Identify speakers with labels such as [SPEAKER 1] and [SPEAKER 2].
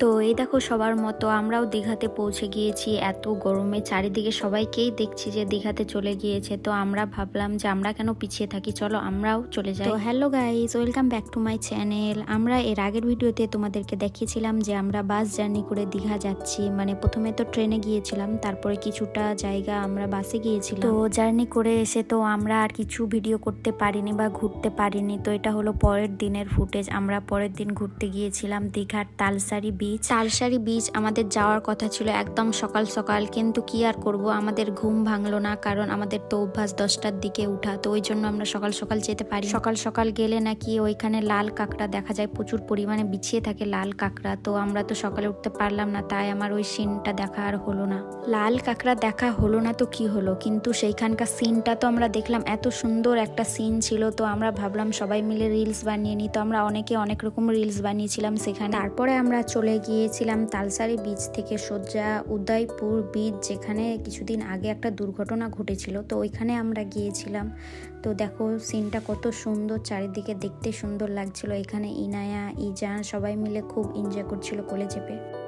[SPEAKER 1] তো এই দেখো সবার মতো আমরাও দীঘাতে পৌঁছে গিয়েছি। এত গরমে চারিদিকে সবাইকেই দেখছি যে দীঘাতে চলে গিয়েছে, তো আমরা ভাবলাম যে আমরা কেন পিছিয়ে থাকি, চলো আমরাও চলে যাই। তো hello guys, welcome back to my channel. আমরা এর আগের ভিডিওতে তোমাদেরকে দেখিয়েছিলাম যে আমরা বাস জার্নি করে দীঘা যাচ্ছি। মানে প্রথমে তো ট্রেনে গিয়েছিলাম, তারপরে কিছুটা জায়গা আমরা বাসে গিয়েছিলাম। তো জার্নি করে এসে তো আমরা আর কিছু ভিডিও করতে পারিনি বা ঘুরতে পারিনি। তো এটা হলো পরের দিনের ফুটেজ। আমরা পরের দিন ঘুরতে গিয়েছিলাম দীঘার তালসারি বিচ। আমাদের যাওয়ার কথা ছিল একদম সকাল সকাল, কিন্তু কি আর করব, আমাদের ঘুম ভাঙলো না, কারণ আমাদের তো অভ্যাস 10টার দিকে উঠা। তো ওই জন্য আমরা সকাল সকাল যেতে পারি। সকাল সকাল গেলে নাকি ওইখানে লাল কাঁকড়া দেখা যায়, প্রচুর পরিমাণে বিছিয়ে থাকে লাল কাঁকড়া। তো আমরা তো সকালে উঠতে পারলাম না, তাই আমার ওই সিনটা দেখা আর হলো না। লাল কাঁকড়া দেখা হলো না তো কি হলো, কিন্তু সেইখানকার সিনটা তো আমরা দেখলাম, এত সুন্দর একটা সিন ছিল। তো আমরা ভাবলাম সবাই মিলে রিলস বানিয়ে নিই। তো আমরা অনেকে অনেক রকম রিলস বানিয়েছিলাম সেখানে। তারপরে আমরা চলে গিয়েছিলাম তালসারি বিচ থেকে সোজা উদয়পুর বিচ, যেখানে কিছুদিন আগে একটা দুর্ঘটনা ঘটেছিল। তো ওইখানে আমরা গিয়েছিলাম। তো দেখো সিনটা কত সুন্দর, চারিদিকে দেখতে সুন্দর লাগছিল। এখানে ইনায়া, ইজান সবাই মিলে খুব এনজয় করছিল কোলে চেপে।